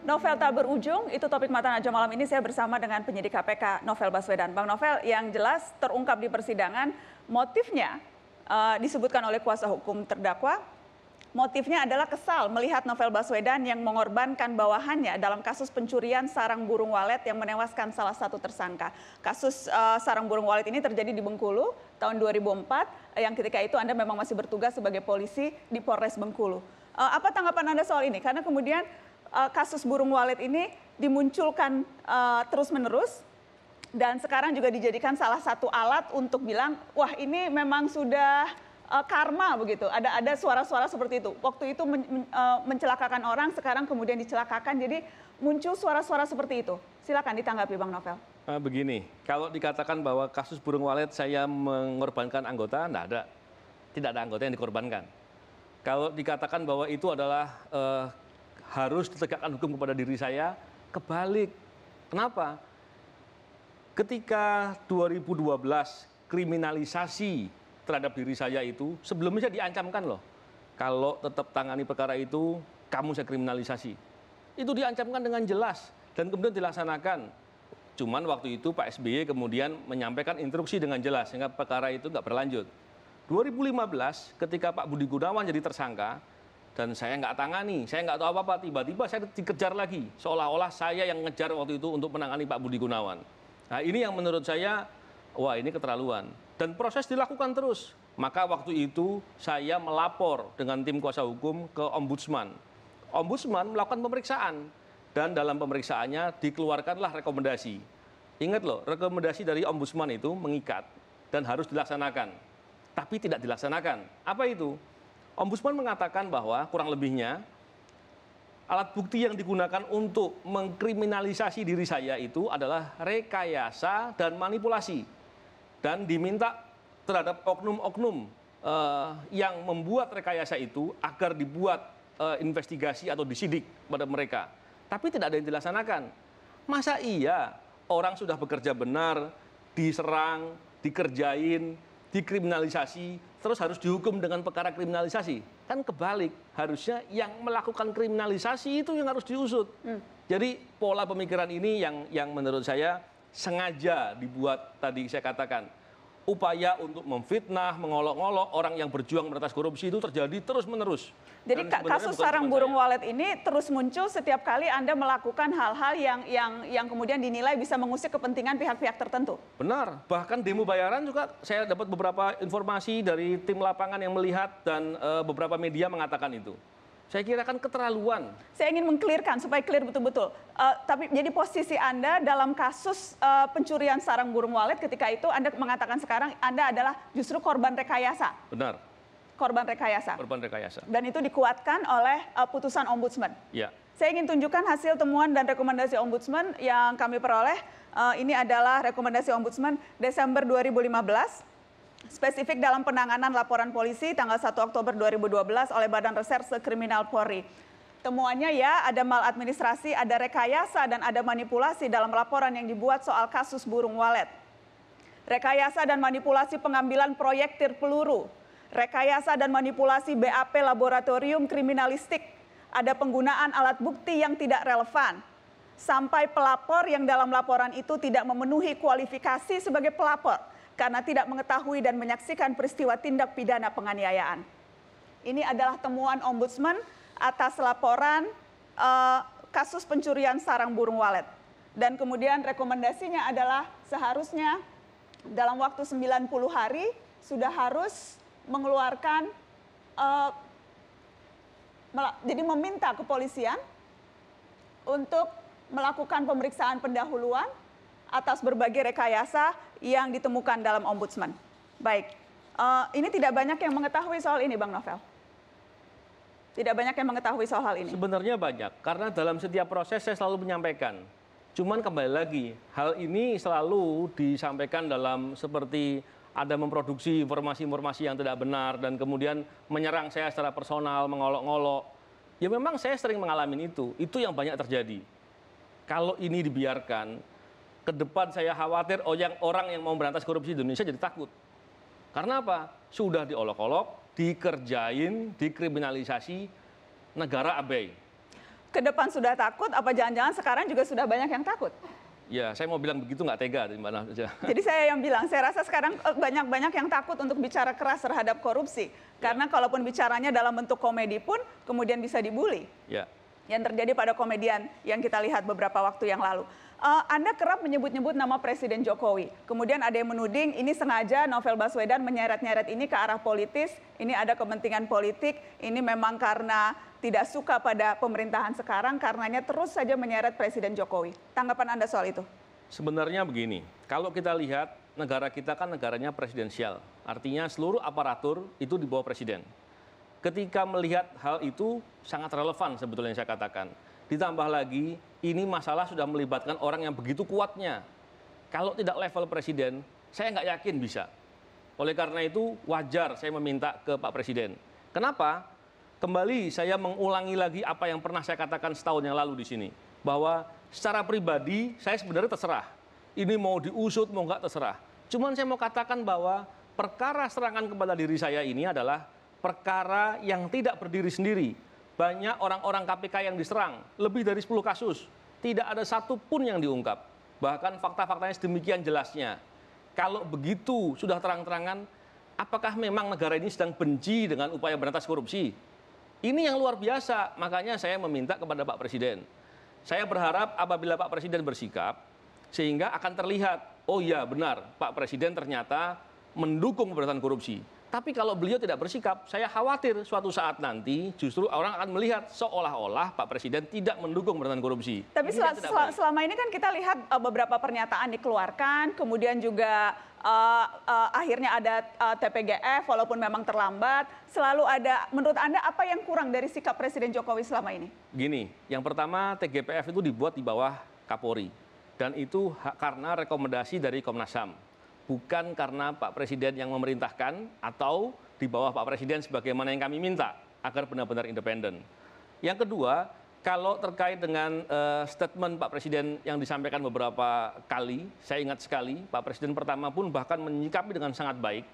Novel tak berujung, itu topik Mata Najwa malam ini. Saya bersama dengan penyidik KPK Novel Baswedan. Bang Novel, yang jelas terungkap di persidangan, motifnya disebutkan oleh kuasa hukum terdakwa. Motifnya adalah kesal melihat Novel Baswedan yang mengorbankan bawahannya dalam kasus pencurian sarang burung walet yang menewaskan salah satu tersangka. Kasus sarang burung walet ini terjadi di Bengkulu tahun 2004, yang ketika itu Anda memang masih bertugas sebagai polisi di Polres Bengkulu. Apa tanggapan Anda soal ini? Karena kemudian kasus burung walet ini dimunculkan terus-menerus dan sekarang juga dijadikan salah satu alat untuk bilang, wah ini memang sudah karma begitu. Ada suara-suara seperti itu. Waktu itu mencelakakan orang, sekarang kemudian dicelakakan. Jadi muncul suara-suara seperti itu. Silakan ditanggapi Bang Novel. Begini, kalau dikatakan bahwa kasus burung walet saya mengorbankan anggota, enggak ada. Tidak ada anggota yang dikorbankan. Kalau dikatakan bahwa itu adalah harus ditegakkan hukum kepada diri saya, kebalik. Kenapa? Ketika 2012 kriminalisasi terhadap diri saya itu, sebelumnya saya diancamkan loh. Kalau tetap tangani perkara itu, kamu saya kriminalisasi. Itu diancamkan dengan jelas dan kemudian dilaksanakan. Cuman waktu itu Pak SBY kemudian menyampaikan instruksi dengan jelas sehingga perkara itu nggak berlanjut. 2015 ketika Pak Budi Gunawan jadi tersangka dan saya nggak tangani, saya nggak tahu apa-apa, tiba-tiba saya dikejar lagi. Seolah-olah saya yang ngejar waktu itu untuk menangani Pak Budi Gunawan. Nah ini yang menurut saya, wah ini keterlaluan. Dan proses dilakukan terus. Maka waktu itu saya melapor dengan tim kuasa hukum ke Ombudsman. Ombudsman melakukan pemeriksaan. Dan dalam pemeriksaannya dikeluarkanlah rekomendasi. Ingat loh, rekomendasi dari Ombudsman itu mengikat dan harus dilaksanakan. Tapi tidak dilaksanakan. Apa itu? Ombudsman mengatakan bahwa kurang lebihnya alat bukti yang digunakan untuk mengkriminalisasi diri saya itu adalah rekayasa dan manipulasi. Dan diminta terhadap oknum-oknum yang membuat rekayasa itu agar dibuat investigasi atau disidik pada mereka. Tapi tidak ada yang dilaksanakan. Masa iya orang sudah bekerja benar, diserang, dikerjain, dikriminalisasi, terus harus dihukum dengan perkara kriminalisasi? Kan kebalik, harusnya yang melakukan kriminalisasi itu yang harus diusut. Jadi pola pemikiran ini yang menurut saya sengaja dibuat, tadi saya katakan, upaya untuk memfitnah, mengolok-olok orang yang berjuang memberantas korupsi itu terjadi terus-menerus. Jadi kasus sarang burung walet ini terus muncul setiap kali Anda melakukan hal-hal yang kemudian dinilai bisa mengusik kepentingan pihak-pihak tertentu. Benar, bahkan demo bayaran juga saya dapat beberapa informasi dari tim lapangan yang melihat dan beberapa media mengatakan itu. Saya kira kan keterlaluan. Saya ingin mengklirkan supaya clear betul-betul. Tapi jadi posisi Anda dalam kasus pencurian sarang burung walet ketika itu Anda mengatakan sekarang Anda adalah justru korban rekayasa. Benar. Korban rekayasa. Korban rekayasa. Dan itu dikuatkan oleh putusan Ombudsman. Ya. Saya ingin tunjukkan hasil temuan dan rekomendasi Ombudsman yang kami peroleh. Ini adalah rekomendasi Ombudsman Desember 2015. Spesifik dalam penanganan laporan polisi tanggal 1 Oktober 2012 oleh Badan Reserse Kriminal Polri. Temuannya ya ada maladministrasi, ada rekayasa, dan ada manipulasi dalam laporan yang dibuat soal kasus burung walet. Rekayasa dan manipulasi pengambilan proyektil peluru. Rekayasa dan manipulasi BAP laboratorium kriminalistik. Ada penggunaan alat bukti yang tidak relevan. Sampai pelapor yang dalam laporan itu tidak memenuhi kualifikasi sebagai pelapor karena tidak mengetahui dan menyaksikan peristiwa tindak pidana penganiayaan. Ini adalah temuan Ombudsman atas laporan kasus pencurian sarang burung walet. Dan kemudian rekomendasinya adalah seharusnya dalam waktu 90 hari sudah harus mengeluarkan, jadi meminta kepolisian untuk melakukan pemeriksaan pendahuluan atas berbagai rekayasa yang ditemukan dalam Ombudsman. Baik, ini tidak banyak yang mengetahui soal ini, Bang Novel. Tidak banyak yang mengetahui soal hal ini. Sebenarnya banyak, karena dalam setiap proses saya selalu menyampaikan. Cuman kembali lagi, hal ini selalu disampaikan dalam seperti ada memproduksi informasi-informasi yang tidak benar dan kemudian menyerang saya secara personal, mengolok-ngolok. Ya memang saya sering mengalami itu yang banyak terjadi. Kalau ini dibiarkan, ke depan saya khawatir orang yang mau berantas korupsi di Indonesia jadi takut. Karena apa? Sudah diolok-olok, dikerjain, dikriminalisasi, negara abai. Ke depan sudah takut, apa jangan-jangan sekarang juga sudah banyak yang takut? Ya, saya mau bilang begitu nggak tega, Mbak Nasja. Jadi saya yang bilang, saya rasa sekarang banyak-banyak yang takut untuk bicara keras terhadap korupsi. Karena kalaupun bicaranya dalam bentuk komedi pun, kemudian bisa dibully. Ya. Yang terjadi pada komedian yang kita lihat beberapa waktu yang lalu. Anda kerap menyebut-nyebut nama Presiden Jokowi. Kemudian ada yang menuding ini sengaja Novel Baswedan menyeret-nyeret ini ke arah politis. Ini ada kepentingan politik. Ini memang karena tidak suka pada pemerintahan sekarang, karenanya terus saja menyeret Presiden Jokowi. Tanggapan Anda soal itu? Sebenarnya begini, kalau kita lihat negara kita kan negaranya presidensial. Artinya seluruh aparatur itu di bawah presiden. Ketika melihat hal itu sangat relevan sebetulnya saya katakan. Ditambah lagi ini masalah sudah melibatkan orang yang begitu kuatnya. Kalau tidak level presiden, saya nggak yakin bisa. Oleh karena itu wajar saya meminta ke Pak Presiden. Kenapa? Kembali saya mengulangi lagi apa yang pernah saya katakan setahun yang lalu di sini. Bahwa secara pribadi saya sebenarnya terserah. Ini mau diusut mau nggak terserah. Cuman saya mau katakan bahwa perkara serangan kepada diri saya ini adalah perkara yang tidak berdiri sendiri. Banyak orang-orang KPK yang diserang, lebih dari 10 kasus. Tidak ada satupun yang diungkap. Bahkan fakta-faktanya sedemikian jelasnya. Kalau begitu sudah terang-terangan, apakah memang negara ini sedang benci dengan upaya berantas korupsi? Ini yang luar biasa, makanya saya meminta kepada Pak Presiden. Saya berharap apabila Pak Presiden bersikap, sehingga akan terlihat, oh iya benar, Pak Presiden ternyata mendukung pemberantasan korupsi. Tapi kalau beliau tidak bersikap, saya khawatir suatu saat nanti justru orang akan melihat seolah-olah Pak Presiden tidak mendukung pemberantasan korupsi. Tapi selama ini kan kita lihat beberapa pernyataan dikeluarkan, kemudian juga akhirnya ada TPGF walaupun memang terlambat. Selalu ada, menurut Anda apa yang kurang dari sikap Presiden Jokowi selama ini? Gini, yang pertama TGPF itu dibuat di bawah Kapolri. Dan itu karena rekomendasi dari Komnas HAM. Bukan karena Pak Presiden yang memerintahkan atau di bawah Pak Presiden sebagaimana yang kami minta agar benar-benar independen. Yang kedua, kalau terkait dengan statement Pak Presiden yang disampaikan beberapa kali, saya ingat sekali Pak Presiden pertama pun bahkan menyikapi dengan sangat baik.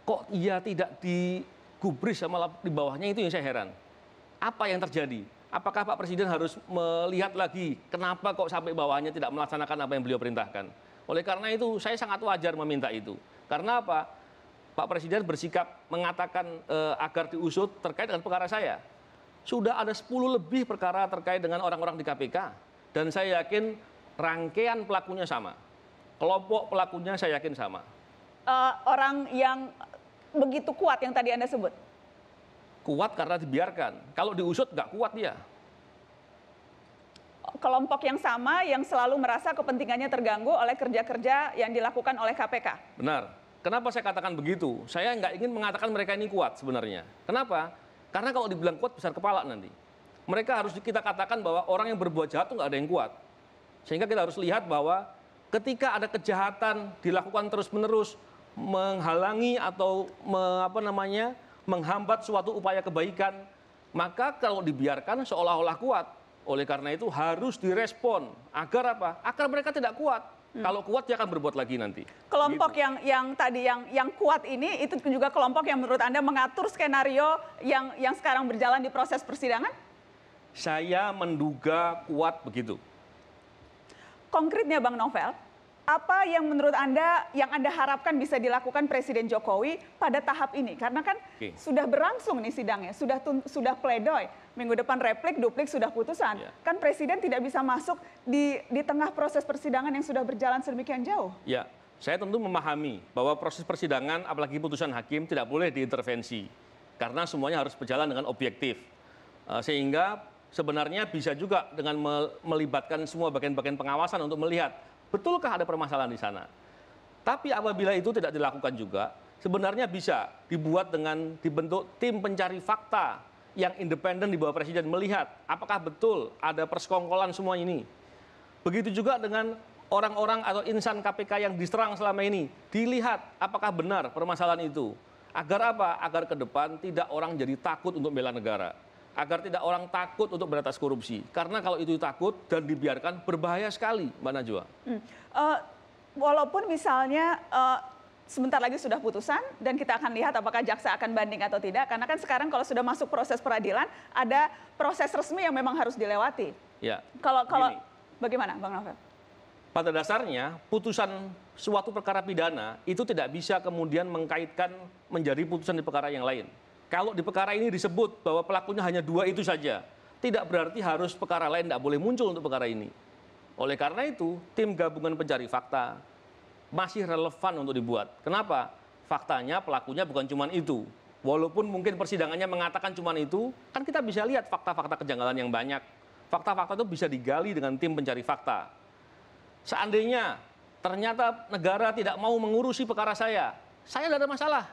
Kok ia tidak digubris sama di bawahnya, itu yang saya heran. Apa yang terjadi? Apakah Pak Presiden harus melihat lagi kenapa kok sampai bawahnya tidak melaksanakan apa yang beliau perintahkan? Oleh karena itu saya sangat wajar meminta itu. Karena apa? Pak Presiden bersikap mengatakan agar diusut terkait dengan perkara saya. Sudah ada 10 lebih perkara terkait dengan orang-orang di KPK. Dan saya yakin rangkaian pelakunya sama. Kelompok pelakunya saya yakin sama. Orang yang begitu kuat yang tadi Anda sebut? Kuat karena dibiarkan. Kalau diusut nggak kuat dia. Kelompok yang sama yang selalu merasa kepentingannya terganggu oleh kerja-kerja yang dilakukan oleh KPK. Benar. Kenapa saya katakan begitu? Saya nggak ingin mengatakan mereka ini kuat sebenarnya. Kenapa? Karena kalau dibilang kuat besar kepala nanti. Mereka harus kita katakan bahwa orang yang berbuat jahat itu nggak ada yang kuat. Sehingga kita harus lihat bahwa ketika ada kejahatan dilakukan terus-menerus menghalangi atau menghambat suatu upaya kebaikan, maka kalau dibiarkan seolah-olah kuat. Oleh karena itu harus direspon agar apa? Agar mereka tidak kuat. Kalau kuat dia akan berbuat lagi nanti. Kelompok gitu. yang tadi yang kuat ini itu juga kelompok yang menurut Anda mengatur skenario yang sekarang berjalan di proses persidangan? Saya menduga kuat begitu. Konkretnya Bang Novel, apa yang menurut Anda yang Anda harapkan bisa dilakukan Presiden Jokowi pada tahap ini? Karena kan sudah berlangsung nih sidangnya, sudah pledoi. Minggu depan replik, duplik sudah putusan. Ya. Kan Presiden tidak bisa masuk di tengah proses persidangan yang sudah berjalan sedemikian jauh. Ya, saya tentu memahami bahwa proses persidangan, apalagi putusan hakim, tidak boleh diintervensi. Karena semuanya harus berjalan dengan objektif. Sehingga sebenarnya bisa juga dengan melibatkan semua bagian-bagian pengawasan untuk melihat betulkah ada permasalahan di sana. Tapi apabila itu tidak dilakukan juga, sebenarnya bisa dibuat dengan dibentuk tim pencari fakta yang independen di bawah Presiden melihat apakah betul ada persekongkolan semua ini. Begitu juga dengan orang-orang atau insan KPK yang diserang selama ini. Dilihat apakah benar permasalahan itu. Agar apa? Agar ke depan tidak orang jadi takut untuk bela negara. Agar tidak orang takut untuk berantas korupsi. Karena kalau itu takut dan dibiarkan berbahaya sekali, Mbak Najwa. Walaupun misalnya sebentar lagi sudah putusan dan kita akan lihat apakah jaksa akan banding atau tidak. Karena kan sekarang kalau sudah masuk proses peradilan, ada proses resmi yang memang harus dilewati. Ya. Kalau Begini. bagaimana, Bang Novel? Pada dasarnya, putusan suatu perkara pidana itu tidak bisa kemudian mengkaitkan menjadi putusan di perkara yang lain. Kalau di perkara ini disebut bahwa pelakunya hanya 2 itu saja, tidak berarti harus perkara lain tidak boleh muncul untuk perkara ini. Oleh karena itu, tim gabungan pencari fakta masih relevan untuk dibuat. Kenapa? Faktanya pelakunya bukan cuma itu. Walaupun mungkin persidangannya mengatakan cuma itu, kan kita bisa lihat fakta-fakta kejanggalan yang banyak. Fakta-fakta itu bisa digali dengan tim pencari fakta. Seandainya ternyata negara tidak mau mengurusi perkara saya tidak ada masalah.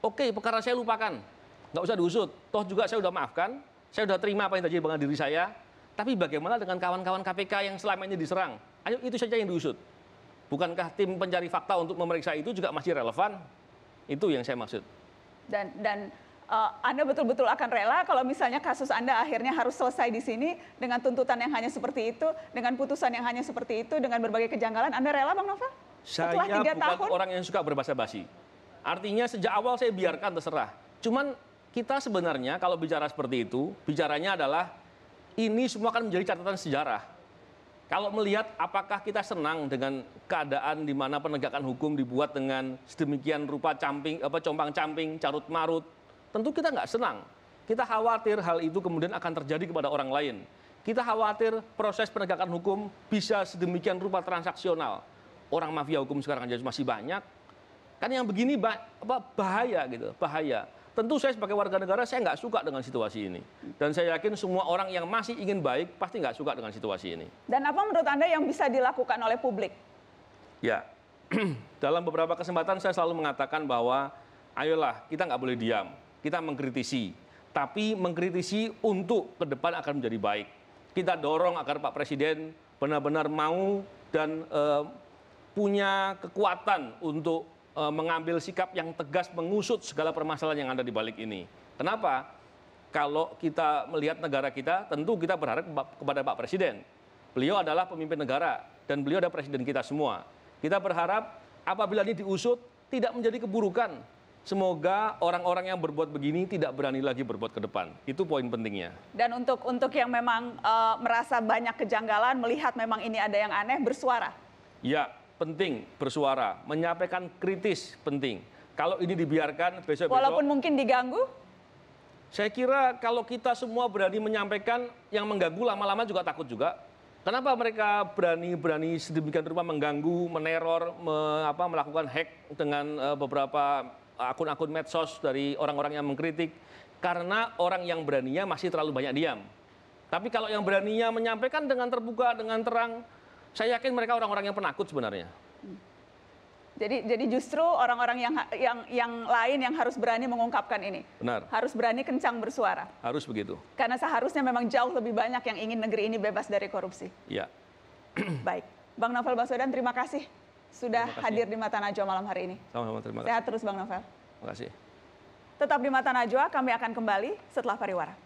Oke, perkara saya lupakan, nggak usah diusut. Toh juga saya sudah maafkan, saya sudah terima apa yang terjadi dengan diri saya. Tapi bagaimana dengan kawan-kawan KPK yang selama ini diserang? Ayo itu saja yang diusut. Bukankah tim pencari fakta untuk memeriksa itu juga masih relevan? Itu yang saya maksud. Dan Anda betul-betul akan rela kalau misalnya kasus Anda akhirnya harus selesai di sini dengan tuntutan yang hanya seperti itu, dengan putusan yang hanya seperti itu, dengan berbagai kejanggalan, Anda rela, Bang Novel? Setelah Saya 3 bukan tahun? orang yang suka berbasa-basi. Artinya sejak awal saya biarkan terserah. Cuman kita sebenarnya kalau bicara seperti itu, bicaranya adalah ini semua kan menjadi catatan sejarah. Kalau melihat apakah kita senang dengan keadaan di mana penegakan hukum dibuat dengan sedemikian rupa compang-camping, carut-marut, tentu kita nggak senang. Kita khawatir hal itu kemudian akan terjadi kepada orang lain. Kita khawatir proses penegakan hukum bisa sedemikian rupa transaksional. Orang mafia hukum sekarang aja masih banyak. Kan yang begini bahaya gitu, bahaya. Tentu saya sebagai warga negara saya nggak suka dengan situasi ini. Dan saya yakin semua orang yang masih ingin baik pasti nggak suka dengan situasi ini. Dan apa menurut Anda yang bisa dilakukan oleh publik? Ya, dalam beberapa kesempatan saya selalu mengatakan bahwa ayolah kita nggak boleh diam. Kita mengkritisi, tapi mengkritisi untuk ke depan akan menjadi baik. Kita dorong agar Pak Presiden benar-benar mau dan punya kekuatan untuk mengambil sikap yang tegas mengusut segala permasalahan yang ada di balik ini. Kenapa? Kalau kita melihat negara kita, tentu kita berharap kepada Pak Presiden. Beliau adalah pemimpin negara dan beliau adalah presiden kita semua. Kita berharap apabila ini diusut tidak menjadi keburukan. Semoga orang-orang yang berbuat begini tidak berani lagi berbuat ke depan. Itu poin pentingnya. Dan untuk yang memang merasa banyak kejanggalan, melihat memang ini ada yang aneh, bersuara. Ya, penting bersuara, menyampaikan kritis penting. Kalau ini dibiarkan besok-besok... Walaupun mungkin diganggu? Saya kira kalau kita semua berani menyampaikan, yang mengganggu lama-lama juga takut juga. Kenapa mereka berani sedemikian rupa mengganggu, meneror, melakukan hack dengan beberapa akun-akun medsos dari orang-orang yang mengkritik? Karena orang yang beraninya masih terlalu banyak diam. Tapi kalau yang beraninya menyampaikan dengan terbuka, dengan terang, saya yakin mereka orang-orang yang penakut sebenarnya. Jadi justru orang-orang yang lain yang harus berani mengungkapkan ini. Benar. Harus berani kencang bersuara. Harus begitu. Karena seharusnya memang jauh lebih banyak yang ingin negeri ini bebas dari korupsi. Iya. Baik. Bang Novel Baswedan, terima kasih sudah hadir di Mata Najwa malam hari ini. Sama-sama, terima kasih. Sehat terus Bang Novel. Terima kasih. Tetap di Mata Najwa, kami akan kembali setelah pariwara.